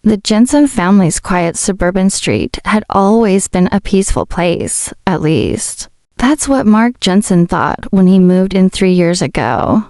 The Jensen family's quiet suburban street had always been a peaceful place, at least. That's what Mark Jensen thought when he moved in 3 years ago.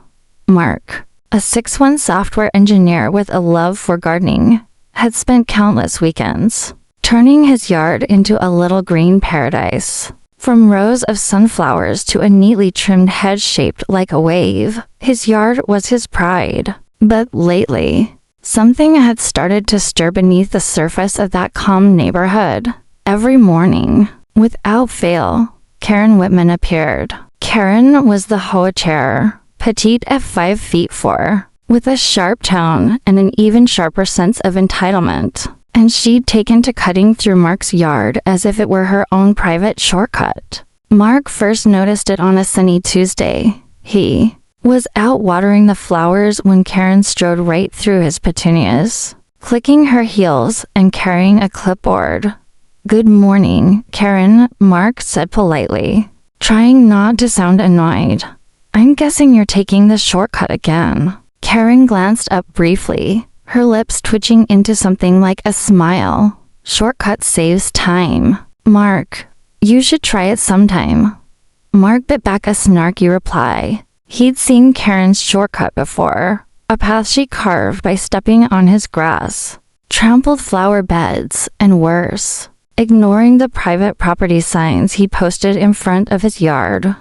Mark, a 6'1" software engineer with a love for gardening, had spent countless weekends turning his yard into a little green paradise. From rows of sunflowers to a neatly trimmed hedge shaped like a wave, his yard was his pride. But lately, something had started to stir beneath the surface of that calm neighborhood. Every morning, without fail, Karen Whitman appeared. Karen was the HOA chair, petite at 5'4", with a sharp tone and an even sharper sense of entitlement. And she'd taken to cutting through Mark's yard as if it were her own private shortcut. Mark first noticed it on a sunny Tuesday. He was out watering the flowers when Karen strode right through his petunias, clicking her heels and carrying a clipboard. "Good morning, Karen," Mark said politely, trying not to sound annoyed. "I'm guessing you're taking the shortcut again." Karen glanced up briefly, her lips twitching into something like a smile. "Shortcut saves time. Mark, you should try it sometime." Mark bit back a snarky reply. He'd seen Karen's shortcut before, a path she carved by stepping on his grass, trampled flower beds, and worse, ignoring the private property signs he posted in front of his yard.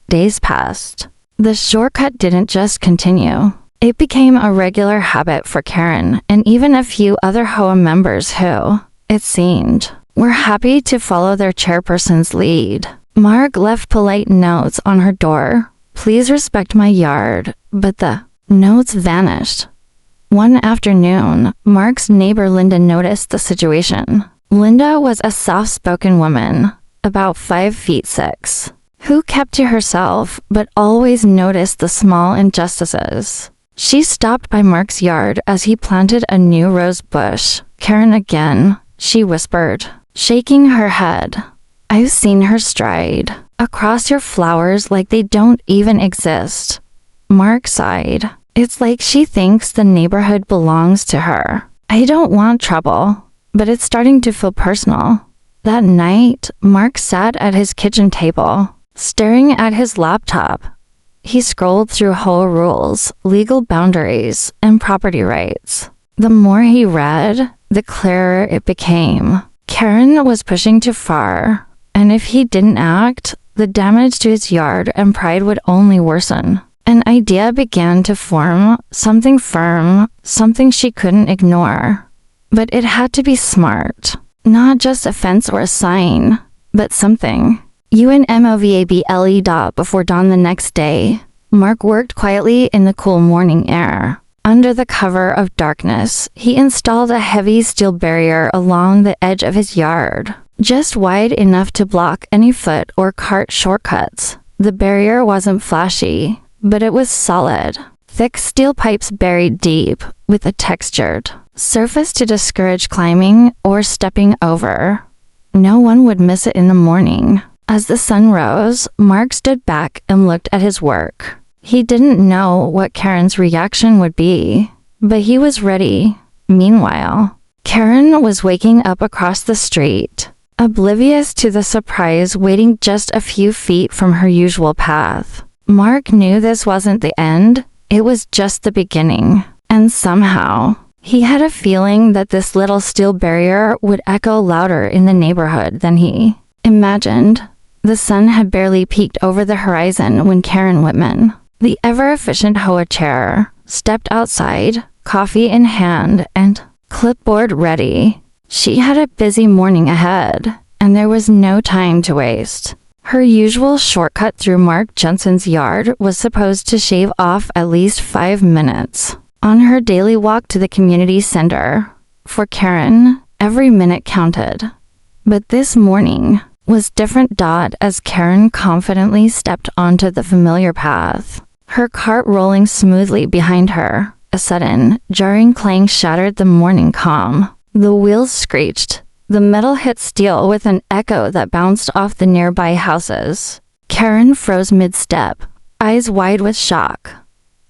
Days passed. The shortcut didn't just continue. It became a regular habit for Karen and even a few other HOA members who, it seemed, were happy to follow their chairperson's lead. Mark left polite notes on her door. "Please respect my yard," but the notes vanished. One afternoon, Mark's neighbor Linda noticed the situation. Linda was a soft-spoken woman, about 5'6", who kept to herself but always noticed the small injustices. She stopped by Mark's yard as he planted a new rose bush. "Karen again," she whispered, shaking her head. "I've seen her stride across your flowers like they don't even exist." Mark sighed. "It's like she thinks the neighborhood belongs to her. I don't want trouble, but it's starting to feel personal." That night, Mark sat at his kitchen table, staring at his laptop. He scrolled through HOA rules, legal boundaries, and property rights. The more he read, the clearer it became. Karen was pushing too far, and if he didn't act, the damage to his yard and pride would only worsen. An idea began to form, something firm, something she couldn't ignore. But it had to be smart. Not just a fence or a sign, but something. UNMOVABLE. Before dawn the next day, Mark worked quietly in the cool morning air. Under the cover of darkness, he installed a heavy steel barrier along the edge of his yard, just wide enough to block any foot or cart shortcuts. The barrier wasn't flashy, but it was solid. Thick steel pipes buried deep, with a textured surface to discourage climbing or stepping over. No one would miss it in the morning. As the sun rose, Mark stood back and looked at his work. He didn't know what Karen's reaction would be, but he was ready. Meanwhile, Karen was waking up across the street, oblivious to the surprise waiting just a few feet from her usual path. Mark knew this wasn't the end, it was just the beginning. And somehow, he had a feeling that this little steel barrier would echo louder in the neighborhood than he imagined. The sun had barely peeked over the horizon when Karen Whitman, the ever-efficient HOA chair, stepped outside, coffee in hand and clipboard ready. She had a busy morning ahead, and there was no time to waste. Her usual shortcut through Mark Jensen's yard was supposed to shave off at least 5 minutes. On her daily walk to the community center, for Karen, every minute counted. But this morning was different. As Karen confidently stepped onto the familiar path, her cart rolling smoothly behind her, a sudden, jarring clang shattered the morning calm. The wheels screeched. The metal hit steel with an echo that bounced off the nearby houses. Karen froze mid-step, eyes wide with shock.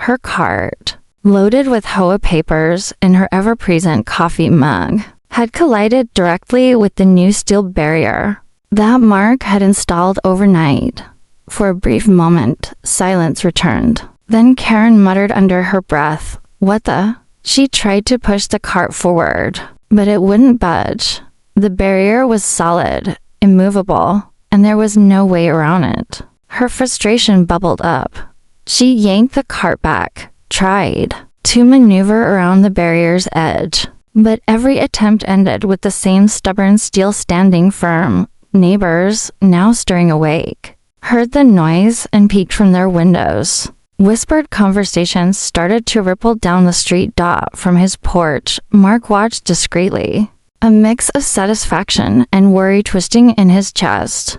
Her cart, loaded with HOA papers in her ever-present coffee mug, had collided directly with the new steel barrier that Mark had installed overnight. For a brief moment, silence returned. Then Karen muttered under her breath, "What the?" She tried to push the cart forward, but it wouldn't budge. The barrier was solid, immovable, and there was no way around it. Her frustration bubbled up. She yanked the cart back, tried to maneuver around the barrier's edge, but every attempt ended with the same stubborn steel standing firm. Neighbors, now stirring awake, heard the noise and peeked from their windows. Whispered conversations started to ripple down the street. From his porch, Mark watched discreetly, a mix of satisfaction and worry twisting in his chest.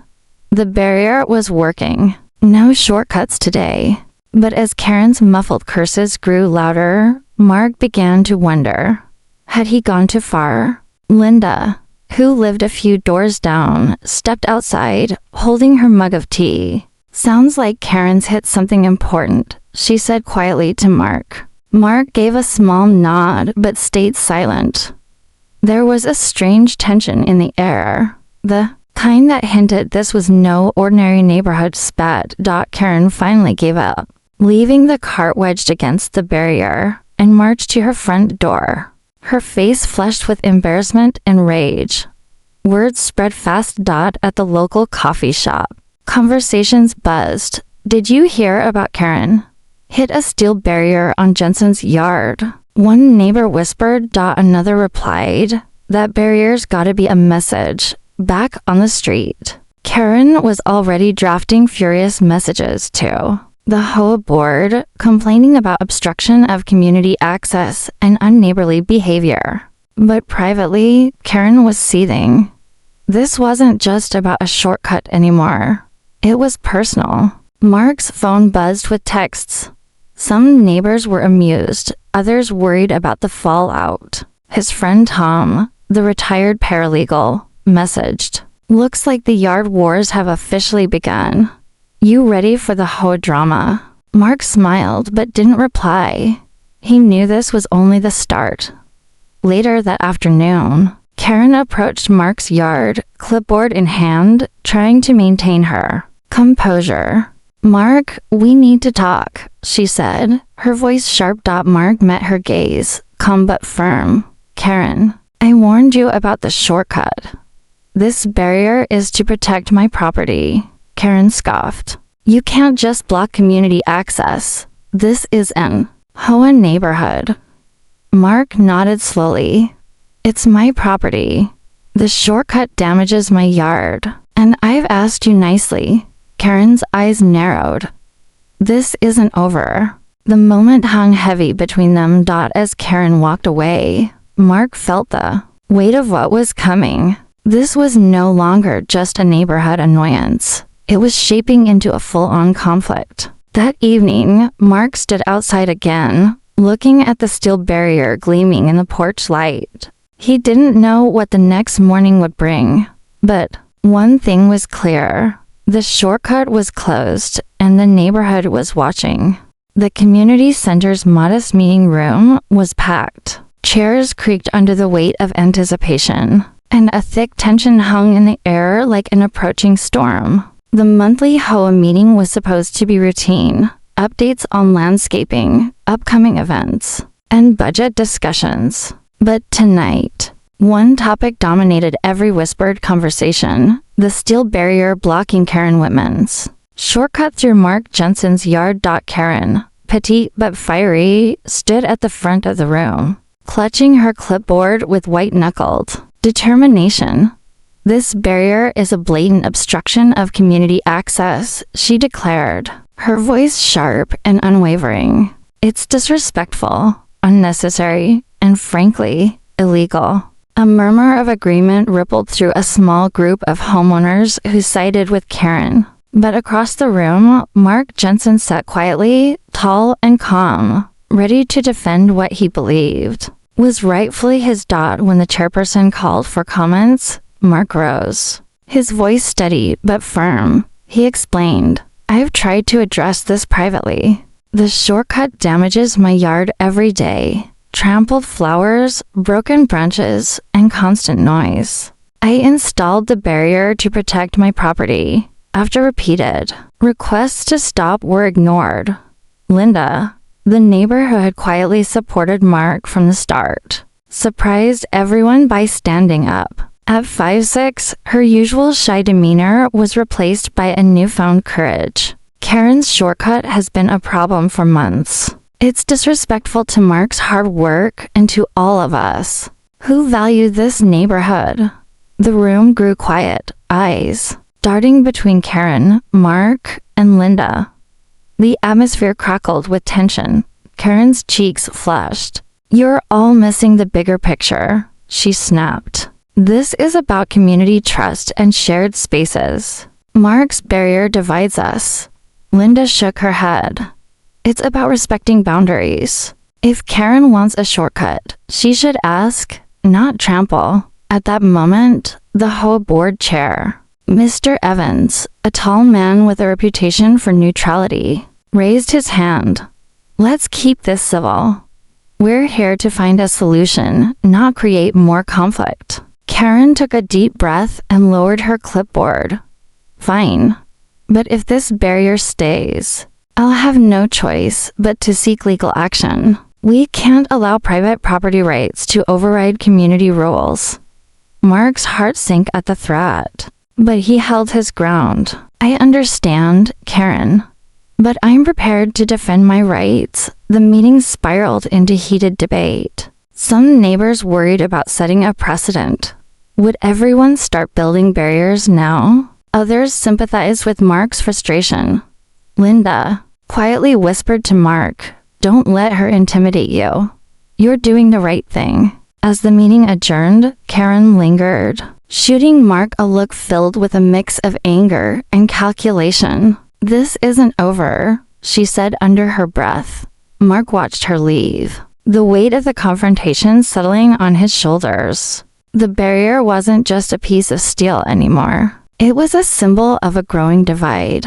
The barrier was working. No shortcuts today. But as Karen's muffled curses grew louder, Mark began to wonder. Had he gone too far? Linda, who lived a few doors down, stepped outside, holding her mug of tea. "Sounds like Karen's hit something important," she said quietly to Mark. Mark gave a small nod but stayed silent. There was a strange tension in the air, the kind that hinted this was no ordinary neighborhood spat. Karen finally gave up, leaving the cart wedged against the barrier, and marched to her front door, her face flushed with embarrassment and rage. Word spread fast. At the local coffee shop, conversations buzzed. "Did you hear about Karen? Hit a steel barrier on Jensen's yard." One neighbor whispered. Another replied, "That barrier's gotta be a message. Back on the street." Karen was already drafting furious messages to the HOA board, complaining about obstruction of community access and unneighborly behavior. But privately, Karen was seething. This wasn't just about a shortcut anymore. It was personal. Mark's phone buzzed with texts. Some neighbors were amused, others worried about the fallout. His friend Tom, the retired paralegal, messaged, "Looks like the yard wars have officially begun. You ready for the HOA drama?" Mark smiled but didn't reply. He knew this was only the start. Later that afternoon, Karen approached Mark's yard, clipboard in hand, trying to maintain her composure. "Mark, we need to talk," she said, her voice sharp. Mark met her gaze, calm but firm. "Karen, I warned you about the shortcut. This barrier is to protect my property." Karen scoffed. "You can't just block community access. This is an HOA neighborhood." Mark nodded slowly. "It's my property. The shortcut damages my yard, and I've asked you nicely." Karen's eyes narrowed. "This isn't over." The moment hung heavy between them. As Karen walked away, Mark felt the weight of what was coming. This was no longer just a neighborhood annoyance. It was shaping into a full-on conflict. That evening, Mark stood outside again, looking at the steel barrier gleaming in the porch light. He didn't know what the next morning would bring, but one thing was clear. The shortcut was closed, and the neighborhood was watching. The community center's modest meeting room was packed. Chairs creaked under the weight of anticipation, and a thick tension hung in the air like an approaching storm. The monthly HOA meeting was supposed to be routine, updates on landscaping, upcoming events, and budget discussions. But tonight, one topic dominated every whispered conversation: the steel barrier blocking Karen Whitman's shortcut through Mark Jensen's yard. Karen, petite but fiery, stood at the front of the room, clutching her clipboard with white-knuckled determination. "This barrier is a blatant obstruction of community access," she declared, her voice sharp and unwavering. "It's disrespectful, unnecessary, and frankly, illegal." A murmur of agreement rippled through a small group of homeowners who sided with Karen. But across the room, Mark Jensen sat quietly, tall and calm, ready to defend what he believed was rightfully his. When the chairperson called for comments, Mark rose, his voice steady but firm. He explained, "I've tried to address this privately. The shortcut damages my yard every day. Trampled flowers, broken branches, and constant noise. I installed the barrier to protect my property. After repeated requests to stop were ignored. Linda, the neighbor who had quietly supported Mark from the start, surprised everyone by standing up. At 5'6", her usual shy demeanor was replaced by a newfound courage. Karen's shortcut has been a problem for months. It's disrespectful to Mark's hard work and to all of us who value this neighborhood. The room grew quiet, eyes darting between Karen, Mark, and Linda. The atmosphere crackled with tension. Karen's cheeks flushed. "You're all missing the bigger picture," she snapped. "This is about community trust and shared spaces. Mark's barrier divides us." Linda shook her head. "It's about respecting boundaries. If Karen wants a shortcut, she should ask, not trample." At that moment, the HOA board chair, Mr. Evans, a tall man with a reputation for neutrality, raised his hand. "Let's keep this civil. We're here to find a solution, not create more conflict." Karen took a deep breath and lowered her clipboard. "Fine. But if this barrier stays, I'll have no choice but to seek legal action. We can't allow private property rights to override community rules." Mark's heart sank at the threat, but he held his ground. "I understand, Karen, but I'm prepared to defend my rights." The meeting spiraled into heated debate. Some neighbors worried about setting a precedent. Would everyone start building barriers now? Others sympathized with Mark's frustration. Linda quietly whispered to Mark, "Don't let her intimidate you. You're doing the right thing." As the meeting adjourned, Karen lingered, shooting Mark a look filled with a mix of anger and calculation. "This isn't over," she said under her breath. Mark watched her leave, the weight of the confrontation settling on his shoulders. The barrier wasn't just a piece of steel anymore. It was a symbol of a growing divide.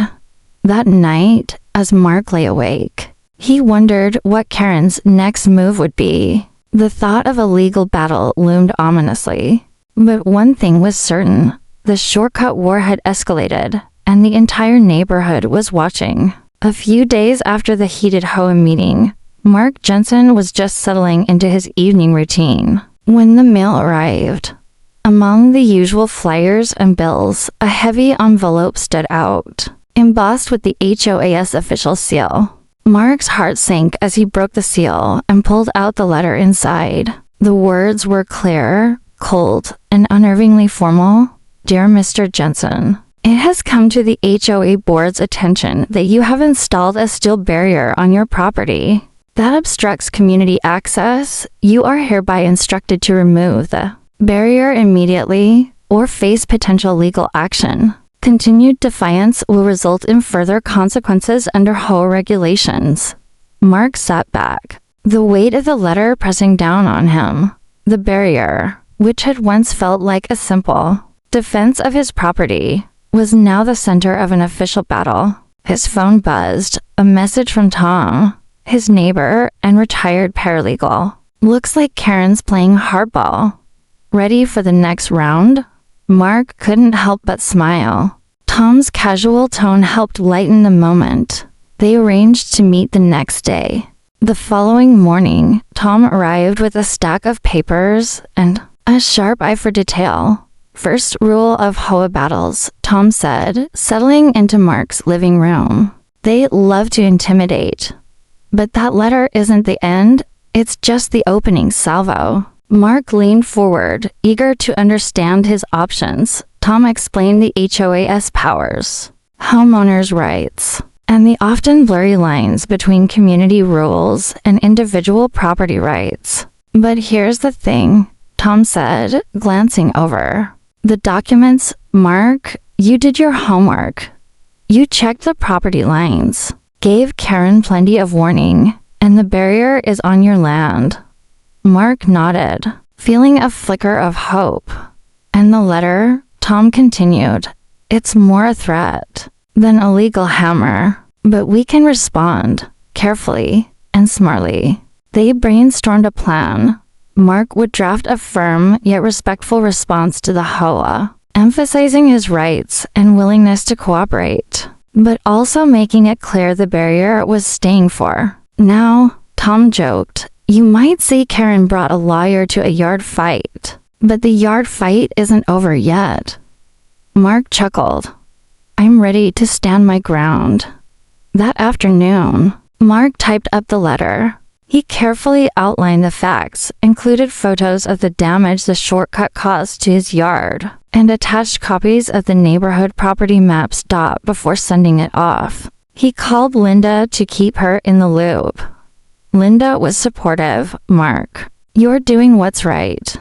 That night, as Mark lay awake, he wondered what Karen's next move would be. The thought of a legal battle loomed ominously. But one thing was certain: the shortcut war had escalated, and the entire neighborhood was watching. A few days after the heated HOA meeting, Mark Jensen was just settling into his evening routine when the mail arrived. Among the usual flyers and bills, a heavy envelope stood out, embossed with the HOA's official seal. Mark's heart sank as he broke the seal and pulled out the letter inside. The words were clear, cold, and unnervingly formal. "Dear Mr. Jensen, it has come to the HOA board's attention that you have installed a steel barrier on your property that obstructs community access. You are hereby instructed to remove the barrier immediately or face potential legal action. Continued defiance will result in further consequences under HOA regulations." Mark sat back, the weight of the letter pressing down on him. The barrier, which had once felt like a simple defense of his property, was now the center of an official battle. His phone buzzed, a message from Tom, his neighbor and retired paralegal. "Looks like Karen's playing hardball. Ready for the next round?" Mark couldn't help but smile. Tom's casual tone helped lighten the moment. They arranged to meet the next day. The following morning, Tom arrived with a stack of papers and a sharp eye for detail. "First rule of HOA battles," Tom said, settling into Mark's living room. "They love to intimidate. But that letter isn't the end, it's just the opening salvo." Mark leaned forward, eager to understand his options. Tom explained the HOA's powers, homeowners' rights, and the often blurry lines between community rules and individual property rights. "But here's the thing," Tom said, glancing over the documents. "Mark, you did your homework. You checked the property lines, gave Karen plenty of warning, and the barrier is on your land." Mark nodded, feeling a flicker of hope. "And the letter," Tom continued, "it's more a threat than a legal hammer. But we can respond. carefully and smartly. They brainstormed a plan. Mark would draft a firm yet respectful response to the HOA, emphasizing his rights and willingness to cooperate, but also making it clear the barrier was staying for. Now, Tom joked, "You might say Karen brought a lawyer to a yard fight, but the yard fight isn't over yet." Mark chuckled. "I'm ready to stand my ground." That afternoon, Mark typed up the letter. He carefully outlined the facts, included photos of the damage the shortcut caused to his yard, and attached copies of the neighborhood property maps before sending it off. He called Linda to keep her in the loop. Linda was supportive. "Mark, you're doing what's right.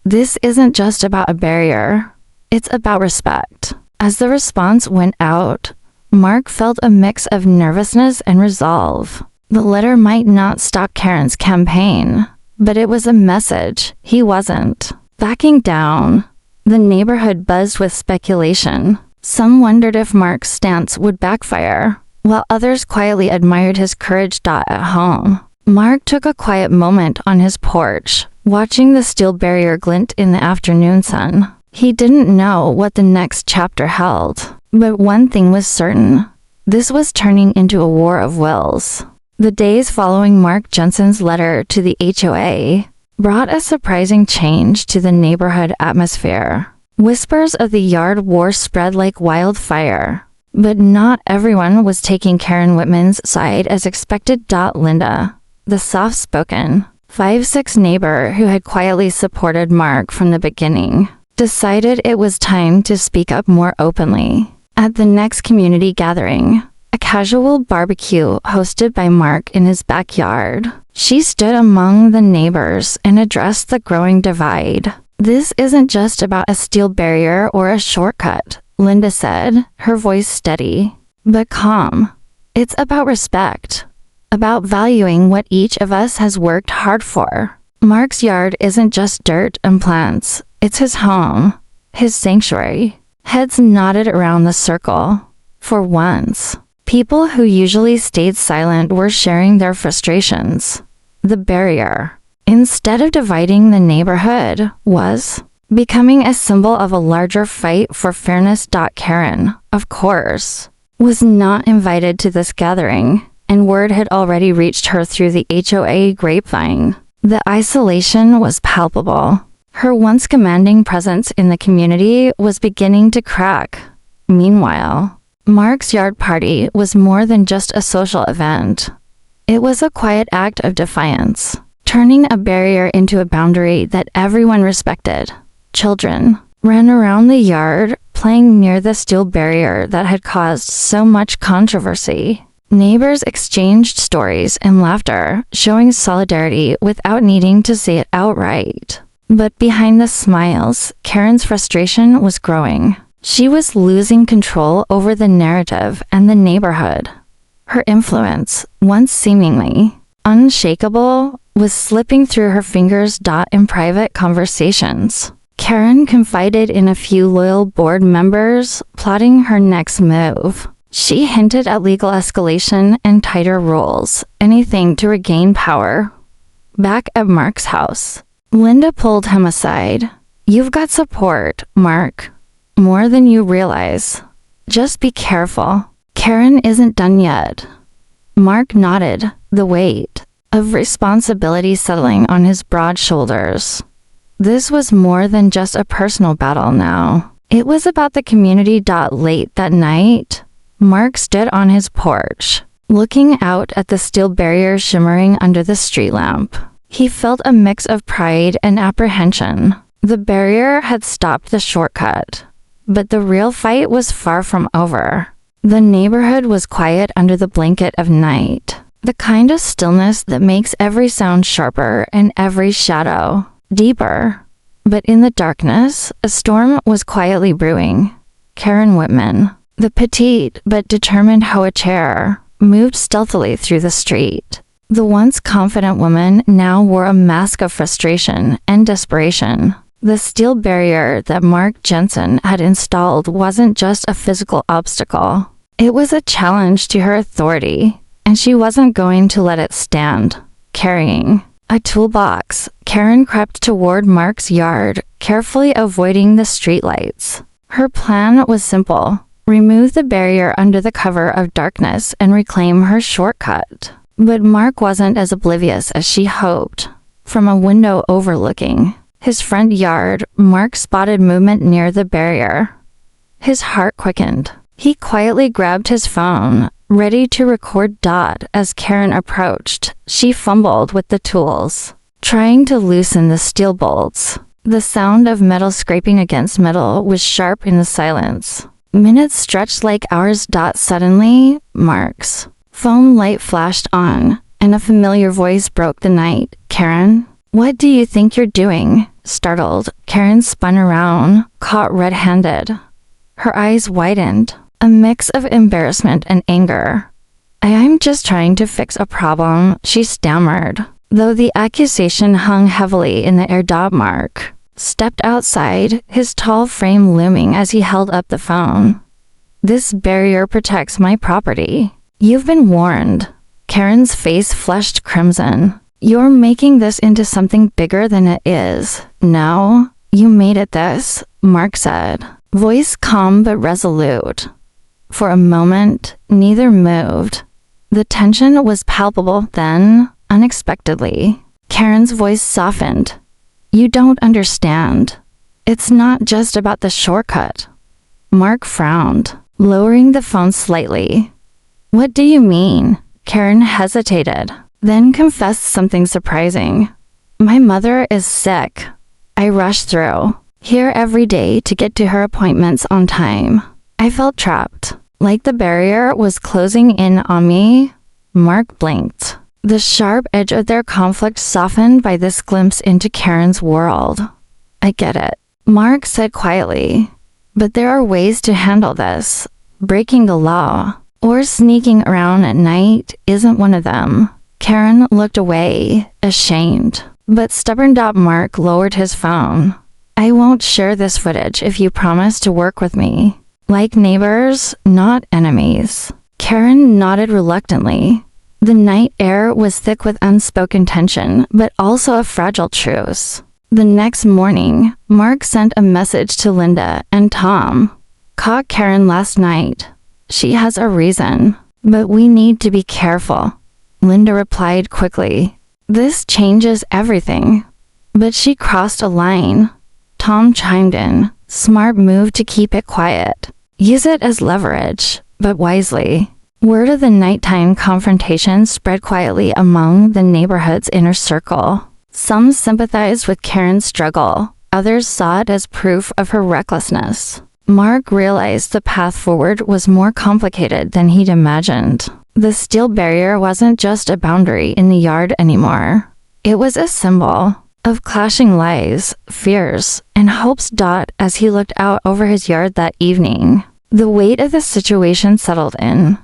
This isn't just about a barrier. It's about respect." As the response went out, Mark felt a mix of nervousness and resolve. The letter might not stop Karen's campaign, but it was a message he wasn't backing down. The neighborhood buzzed with speculation. Some wondered if Mark's stance would backfire, while others quietly admired his courage. At home, Mark took a quiet moment on his porch, watching the steel barrier glint in the afternoon sun. He didn't know what the next chapter held, but one thing was certain. This was turning into a war of wills. The days following Mark Jensen's letter to the HOA brought a surprising change to the neighborhood atmosphere. Whispers of the yard war spread like wildfire, but not everyone was taking Karen Whitman's side as expected. Linda, the soft-spoken 5'6" neighbor who had quietly supported Mark from the beginning, decided it was time to speak up more openly. At the next community gathering, a casual barbecue hosted by Mark in his backyard, she stood among the neighbors and addressed the growing divide. "This isn't just about a steel barrier or a shortcut," Linda said, her voice steady, but calm. "It's about respect, about valuing what each of us has worked hard for. Mark's yard isn't just dirt and plants, it's his home, his sanctuary." Heads nodded around the circle. For once, people who usually stayed silent were sharing their frustrations. The barrier, instead of dividing the neighborhood, was becoming a symbol of a larger fight for fairness. Karen, of course, was not invited to this gathering, and word had already reached her through the HOA grapevine. The isolation was palpable. Her once commanding presence in the community was beginning to crack. Meanwhile, Mark's yard party was more than just a social event. It was a quiet act of defiance, turning a barrier into a boundary that everyone respected. Children ran around the yard, playing near the steel barrier that had caused so much controversy. Neighbors exchanged stories and laughter, showing solidarity without needing to say it outright. But behind the smiles, Karen's frustration was growing. She was losing control over the narrative and the neighborhood. Her influence, once seemingly unshakable, was slipping through her fingers. In private conversations, Karen confided in a few loyal board members, plotting her next move. She hinted at legal escalation and tighter rules, anything to regain power. Back at Mark's house, Linda pulled him aside. "You've got support, Mark. More than you realize. Just be careful. Karen isn't done yet." Mark nodded, the weight of responsibility settling on his broad shoulders. This was more than just a personal battle now. It was about the community. Late that night, Mark stood on his porch, looking out at the steel barrier shimmering under the street lamp. He felt a mix of pride and apprehension. The barrier had stopped the shortcut, but the real fight was far from over. The neighborhood was quiet under the blanket of night, the kind of stillness that makes every sound sharper and every shadow deeper. But in the darkness, a storm was quietly brewing. Karen Whitman, the petite but determined HOA, moved stealthily through the street. The once confident woman now wore a mask of frustration and desperation. The steel barrier that Mark Jensen had installed wasn't just a physical obstacle. It was a challenge to her authority, and she wasn't going to let it stand. Carrying a toolbox, Karen crept toward Mark's yard, carefully avoiding the streetlights. Her plan was simple: remove the barrier under the cover of darkness and reclaim her shortcut. But Mark wasn't as oblivious as she hoped. From a window overlooking his front yard, Mark spotted movement near the barrier. His heart quickened. He quietly grabbed his phone, ready to record Dot. As Karen approached, she fumbled with the tools, trying to loosen the steel bolts. The sound of metal scraping against metal was sharp in the silence. Minutes stretched like hours. Suddenly, Mark's phone light flashed on, and a familiar voice broke the night. "Karen, what do you think you're doing?" Startled, Karen spun around, caught red-handed. Her eyes widened, a mix of embarrassment and anger. "I'm just trying to fix a problem," she stammered, though the accusation hung heavily in the air. Mark stepped outside, his tall frame looming as he held up the phone. "This barrier protects my property. You've been warned." Karen's face flushed crimson. "You're making this into something bigger than it is. No, you made it this," Mark said, voice calm but resolute. For a moment, neither moved. The tension was palpable. Then, unexpectedly, Karen's voice softened. "You don't understand. It's not just about the shortcut." Mark frowned, lowering the phone slightly. "What do you mean?" Karen hesitated, then confessed something surprising. "My mother is sick. I rush through here every day to get to her appointments on time. I felt trapped, like the barrier was closing in on me." Mark blinked, the sharp edge of their conflict softened by this glimpse into Karen's world. "I get it," Mark said quietly, "but there are ways to handle this. Breaking the law or sneaking around at night isn't one of them." Karen looked away, ashamed, but stubborn. Mark lowered his phone. "I won't share this footage if you promise to work with me. Like neighbors, not enemies." Karen nodded reluctantly. The night air was thick with unspoken tension, but also a fragile truce. The next morning, Mark sent a message to Linda and Tom. "Caught Karen last night. She has a reason, but we need to be careful." Linda replied quickly, "This changes everything." But she crossed a line. Tom chimed in, "Smart move to keep it quiet. Use it as leverage, but wisely." Word of the nighttime confrontation spread quietly among the neighborhood's inner circle. Some sympathized with Karen's struggle, others saw it as proof of her recklessness. Mark realized the path forward was more complicated than he'd imagined. The steel barrier wasn't just a boundary in the yard anymore. It was a symbol of clashing lies, fears, and hopes. As he looked out over his yard that evening, the weight of the situation settled in.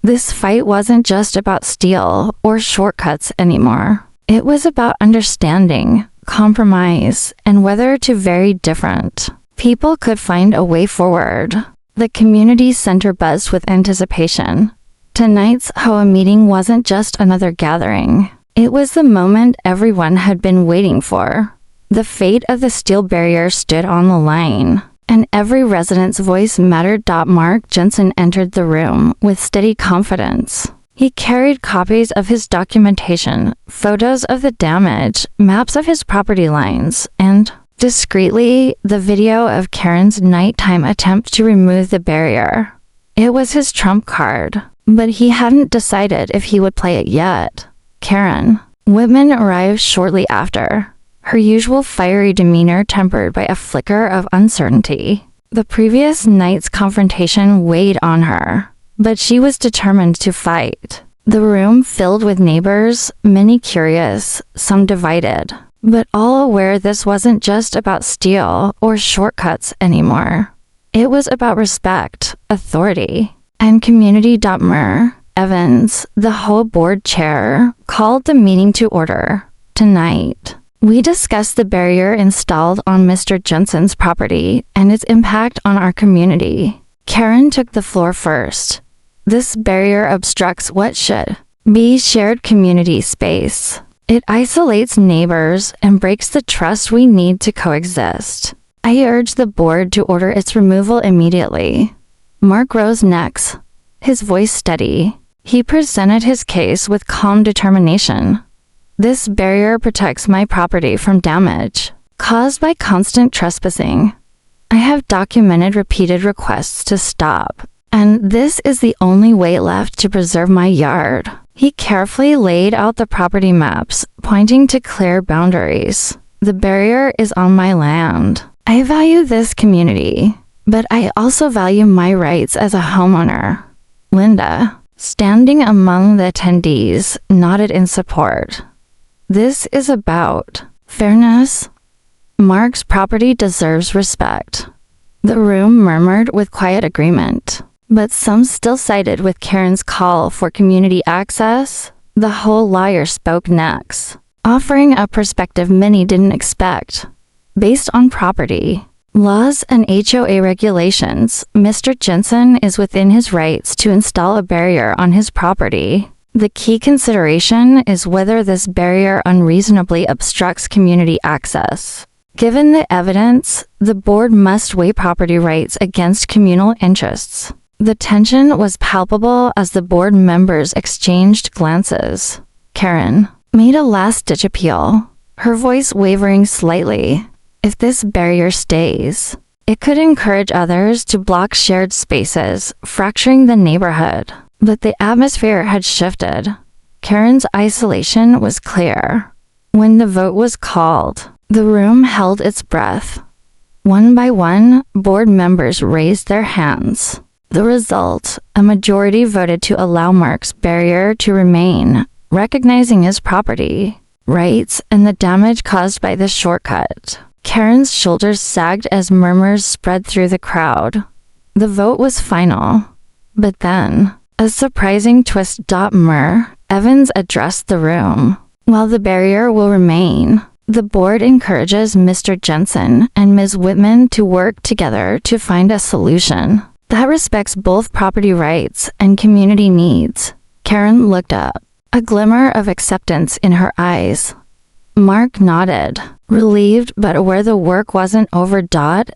This fight wasn't just about steel or shortcuts anymore. It was about understanding, compromise, and whether two very different people could find a way forward. The community center buzzed with anticipation. Tonight's HOA meeting wasn't just another gathering. It was the moment everyone had been waiting for. The fate of the steel barrier stood on the line, and every resident's voice mattered. Mark Jensen entered the room with steady confidence. He carried copies of his documentation, photos of the damage, maps of his property lines, and, discreetly, the video of Karen's nighttime attempt to remove the barrier. It was his trump card, but he hadn't decided if he would play it yet. Karen Whitman arrived shortly after, her usual fiery demeanor tempered by a flicker of uncertainty. The previous night's confrontation weighed on her, but she was determined to fight. The room filled with neighbors, many curious, some divided, but all aware this wasn't just about steel or shortcuts anymore. It was about respect, authority, and community. Evans, the HOA board chair, called the meeting to order. "Tonight, we discussed the barrier installed on Mr. Jensen's property and its impact on our community." Karen took the floor first. This barrier obstructs what should be shared community space. It isolates neighbors and breaks the trust we need to coexist. I urge the board to order its removal immediately. Mark rose next, his voice steady. He presented his case with calm determination. This barrier protects my property from damage caused by constant trespassing. I have documented repeated requests to stop, and this is the only way left to preserve my yard. He carefully laid out the property maps, pointing to clear boundaries. The barrier is on my land. I value this community, but I also value my rights as a homeowner. Linda, standing among the attendees, nodded in support. This is about fairness. Mark's property deserves respect. The room murmured with quiet agreement, but some still sided with Karen's call for community access. The whole lawyer spoke next, offering a perspective many didn't expect. Based on property laws and HOA regulations, Mr. Jensen is within his rights to install a barrier on his property. The key consideration is whether this barrier unreasonably obstructs community access. Given the evidence, the board must weigh property rights against communal interests. The tension was palpable as the board members exchanged glances. Karen made a last-ditch appeal, her voice wavering slightly. If this barrier stays, it could encourage others to block shared spaces, fracturing the neighborhood. But the atmosphere had shifted. Karen's isolation was clear. When the vote was called, the room held its breath. One by one, board members raised their hands. The result, a majority voted to allow Mark's barrier to remain, recognizing his property rights and the damage caused by this shortcut. Karen's shoulders sagged as murmurs spread through the crowd. The vote was final. But then, a surprising twist. Evans addressed the room. While the barrier will remain, the board encourages Mr. Jensen and Ms. Whitman to work together to find a solution that respects both property rights and community needs. Karen looked up, a glimmer of acceptance in her eyes. Mark nodded, relieved but aware the work wasn't over.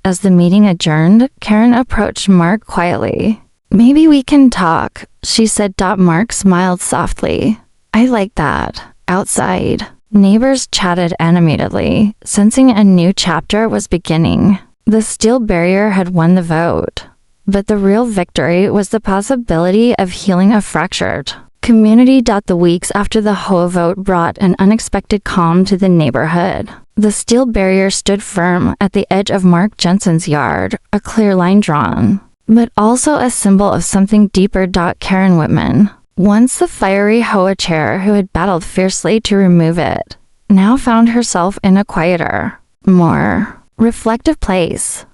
As the meeting adjourned, Karen approached Mark quietly. "Maybe we can talk," she said. Mark smiled softly. "I like that." Outside, neighbors chatted animatedly, sensing a new chapter was beginning. The steel barrier had won the vote, but the real victory was the possibility of healing a fractured community. The weeks after the HOA vote brought an unexpected calm to the neighborhood. The steel barrier stood firm at the edge of Mark Jensen's yard, a clear line drawn, but also a symbol of something deeper. Karen Whitman, once the fiery HOA chair who had battled fiercely to remove it, now found herself in a quieter, more reflective place.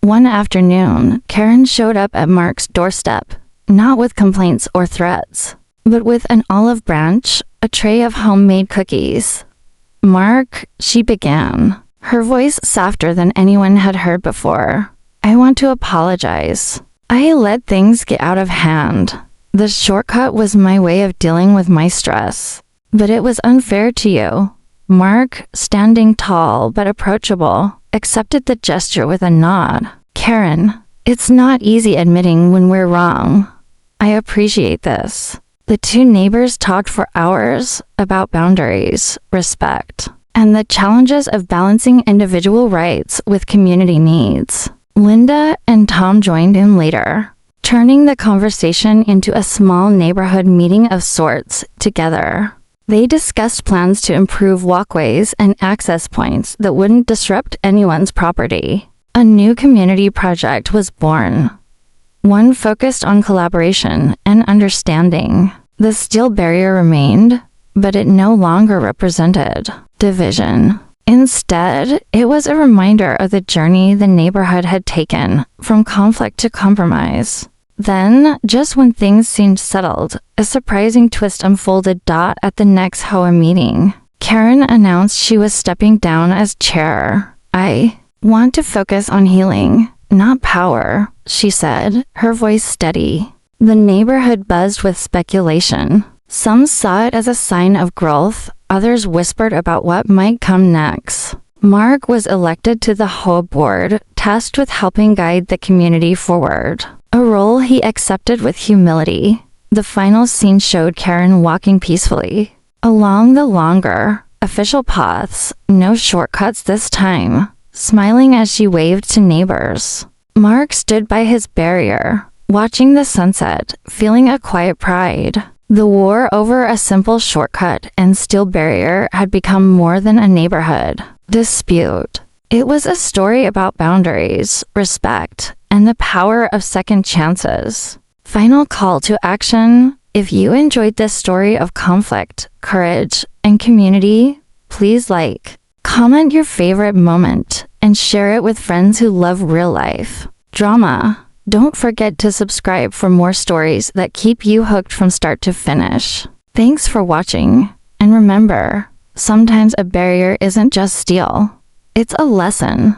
One afternoon, Karen showed up at Mark's doorstep, not with complaints or threats, but with an olive branch, a tray of homemade cookies. "Mark," she began, her voice softer than anyone had heard before, "I want to apologize. I let things get out of hand. The shortcut was my way of dealing with my stress, but it was unfair to you." Mark, standing tall but approachable, accepted the gesture with a nod. "Karen, it's not easy admitting when we're wrong. I appreciate this." The two neighbors talked for hours about boundaries, respect, and the challenges of balancing individual rights with community needs. Linda and Tom joined in later, turning the conversation into a small neighborhood meeting of sorts together. They discussed plans to improve walkways and access points that wouldn't disrupt anyone's property. A new community project was born, one focused on collaboration and understanding. The steel barrier remained, but it no longer represented division. Instead, it was a reminder of the journey the neighborhood had taken, from conflict to compromise. Then, just when things seemed settled, a surprising twist unfolded. At the next HOA meeting, Karen announced she was stepping down as chair. "I want to focus on healing, not power," she said, her voice steady. The neighborhood buzzed with speculation. Some saw it as a sign of growth, others whispered about what might come next. Mark was elected to the HOA board, tasked with helping guide the community forward, a role he accepted with humility. The final scene showed Karen walking peacefully along the longer, official paths, no shortcuts this time, smiling as she waved to neighbors. Mark stood by his barrier, watching the sunset, feeling a quiet pride. The war over a simple shortcut and steel barrier had become more than a neighborhood dispute. It was a story about boundaries, respect, and the power of second chances. Final call to action. If you enjoyed this story of conflict, courage, and community, please like, comment your favorite moment, and share it with friends who love real life drama. Don't forget to subscribe for more stories that keep you hooked from start to finish. Thanks for watching, and remember, sometimes a barrier isn't just steel, it's a lesson.